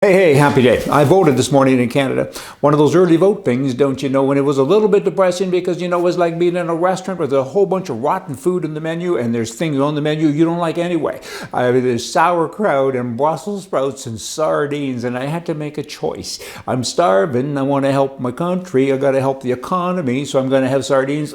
Hey, happy day. I voted this morning in Canada. One of those early vote things, don't you know, when it was a little bit depressing because, it was like being in a restaurant with a whole bunch of rotten food in the menu and there's things on the menu you don't like anyway. There's sauerkraut and Brussels sprouts and sardines, and I had to make a choice. I'm starving. I want to help my country. I got to help the economy, so I'm going to have sardines.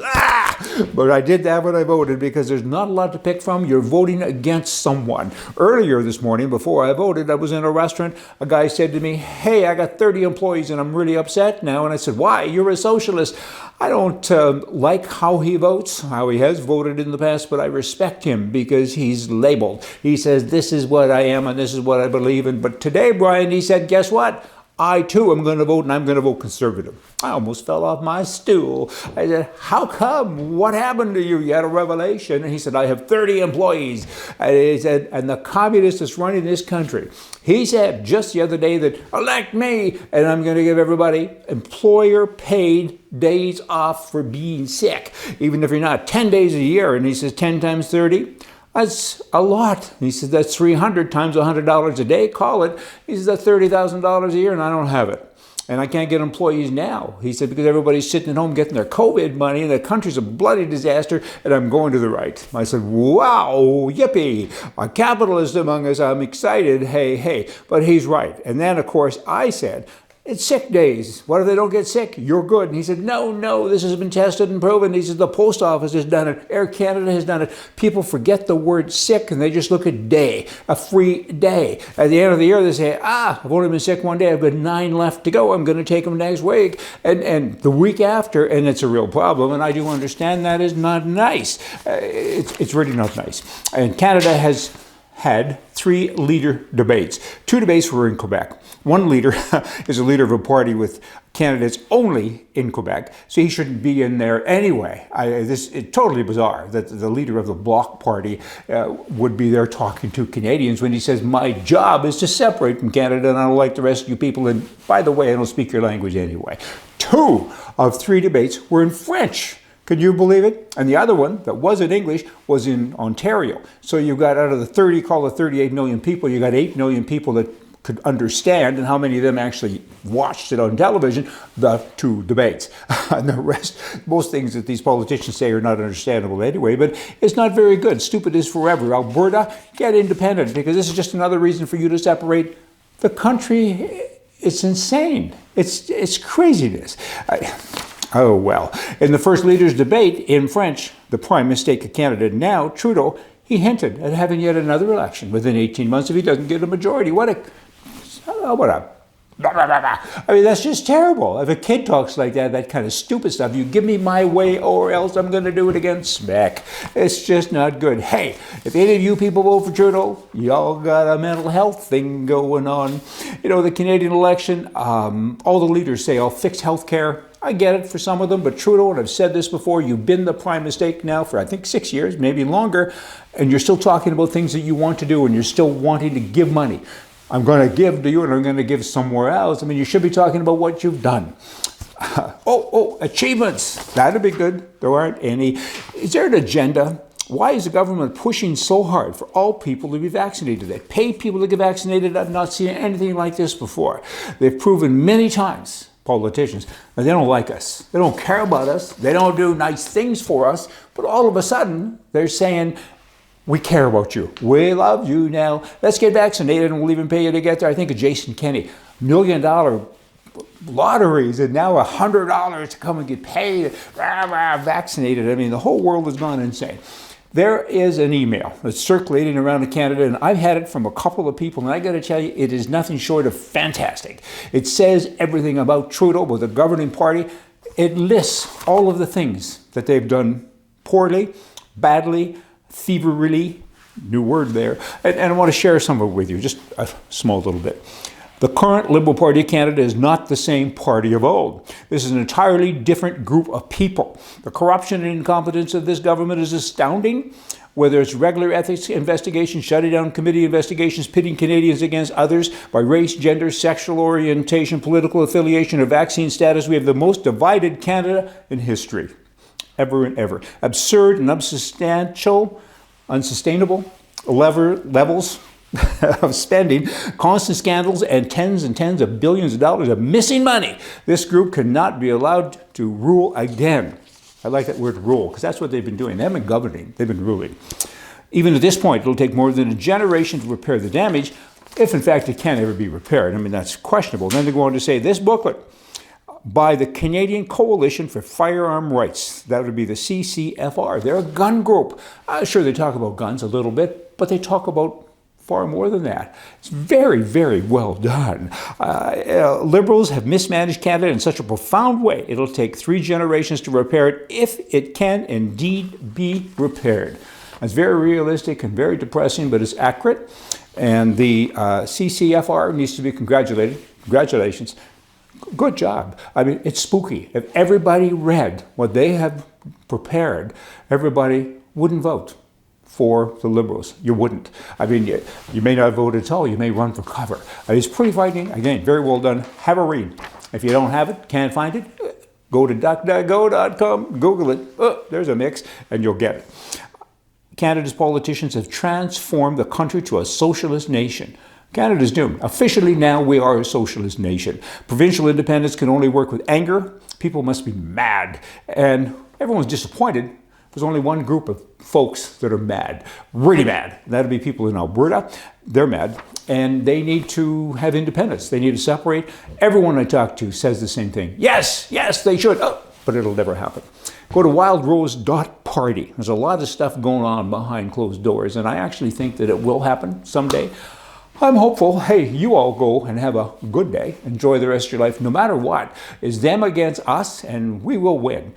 But I did that when I voted because there's not a lot to pick from. You're voting against someone. Earlier this morning, before I voted, I was in a restaurant. A guy said to me, "Hey, I got 30 employees and I'm really upset now." And I said, "Why? You're a socialist." I don't like how he votes, how he has voted in the past, but I respect him because he's labeled. He says, "This is what I am and this is what I believe in." But today, Brian, he said, "Guess what? I too am going to vote, and I'm going to vote Conservative." I almost fell off my stool. I said, "How come? What happened to you? You had a revelation." And he said, "I have 30 employees." And he said, "And the communist is running this country." He said just the other day that, "Elect me, and I'm going to give everybody employer-paid days off for being sick, even if you're not 10 days a year." And he says, 10 times 30? That's a lot. He says, that's 300 times $100 a day, call it. He says, that's $30,000 a year, and I don't have it. And I can't get employees now. He said, because everybody's sitting at home getting their COVID money, and the country's a bloody disaster, and I'm going to the right. I said, wow, yippee, a capitalist among us, I'm excited, hey. But he's right. And then, of course, I said, it's sick days. What if they don't get sick? You're good. And he said, no, this has been tested and proven. He said, the post office has done it. Air Canada has done it. People forget the word sick and they just look at day, a free day. At the end of the year, they say, I've only been sick one day. I've got 9 left to go. I'm going to take them next week. And the week after, and it's a real problem. And I do understand that is not nice. It's really not nice. And Canada has had 3 leader debates. 2 debates were in Quebec. One leader is a leader of a party with candidates only in Quebec, so he shouldn't be in there anyway. It's totally bizarre that the leader of the Bloc Party would be there talking to Canadians when he says, my job is to separate from Canada and I don't like the rest of you people, and by the way, I don't speak your language anyway. 2 of 3 debates were in French. Could you believe it? And the other one that was in English was in Ontario. So you got, out of the 30, call it 38 million people, you got 8 million people that could understand, and how many of them actually watched it on television, the 2 debates. And the rest, most things that these politicians say are not understandable anyway, but it's not very good. Stupid is forever. Alberta, get independent, because this is just another reason for you to separate the country. It's insane. It's craziness. Oh, well. In the first leaders' debate in French, the Prime Minister of Canada now, Trudeau, he hinted at having yet another election within 18 months if he doesn't get a majority. What a... I mean, that's just terrible. If a kid talks like that kind of stupid stuff, you give me my way or else I'm going to do it again, smack. It's just not good. Hey, if any of you people vote for Trudeau, y'all got a mental health thing going on. The Canadian election, all the leaders say, I'll fix health care. I get it for some of them, but Trudeau, and I've said this before, you've been the Prime Minister now for, I think, 6 years, maybe longer, and you're still talking about things that you want to do, and you're still wanting to give money. I'm going to give to you, and I'm going to give somewhere else. I mean, you should be talking about what you've done. Achievements. That'd be good. There aren't any. Is there an agenda? Why is the government pushing so hard for all people to be vaccinated? They pay people to get vaccinated. I've not seen anything like this before. They've proven many times, politicians, that they don't like us. They don't care about us. They don't do nice things for us. But all of a sudden, they're saying, we care about you. We love you now. Let's get vaccinated and we'll even pay you to get there. I think of Jason Kenney, $1 million lotteries, and now $100 to come and get paid, vaccinated. I mean, the whole world has gone insane. There is an email that's circulating around Canada, and I've had it from a couple of people, and I got to tell you, it is nothing short of fantastic. It says everything about Trudeau, with the governing party. It lists all of the things that they've done poorly, badly, thieveryly, new word there, and I want to share some of it with you, just a small little bit. The current Liberal Party of Canada is not the same party of old. This is an entirely different group of people. The corruption and incompetence of this government is astounding. Whether it's regular ethics investigations, shutting down committee investigations, pitting Canadians against others by race, gender, sexual orientation, political affiliation, or vaccine status, we have the most divided Canada in history, ever and ever. Absurd and unsustainable levels of spending, constant scandals, and tens of billions of dollars of missing money. This group cannot be allowed to rule again. I like that word rule, because that's what they've been doing. They haven't been governing, they've been ruling. Even at this point, it'll take more than a generation to repair the damage, if in fact it can ever be repaired. I mean, that's questionable. Then they go on to say, this booklet by the Canadian Coalition for Firearm Rights, that would be the CCFR. They're a gun group. Sure, they talk about guns a little bit, but they talk about far more than that. It's very, very well done. Liberals have mismanaged Canada in such a profound way, it'll take 3 generations to repair it, if it can indeed be repaired. It's very realistic and very depressing, but it's accurate. And the CCFR needs to be congratulated. Congratulations. Good job. I mean, it's spooky. If everybody read what they have prepared, everybody wouldn't vote for the Liberals. You wouldn't. I mean, you may not vote at all. You may run for cover. It's pretty frightening. Again, very well done. Have a read. If you don't have it, can't find it, go to duckduckgo.com, Google it. Oh, there's a mix, and you'll get it. Canada's politicians have transformed the country to a socialist nation. Canada's doomed. Officially now we are a socialist nation. Provincial independence can only work with anger. People must be mad. And everyone's disappointed. There's only one group of folks that are mad, really mad. That'll be people in Alberta. They're mad. And they need to have independence. They need to separate. Everyone I talk to says the same thing. Yes, yes, they should. Oh, but it'll never happen. Go to wildrose.party. There's a lot of stuff going on behind closed doors, and I actually think that it will happen someday. I'm hopeful. Hey, you all go and have a good day. Enjoy the rest of your life. No matter what, it's them against us, and we will win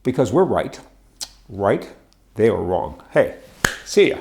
because we're right. Right? They are wrong. Hey, see ya.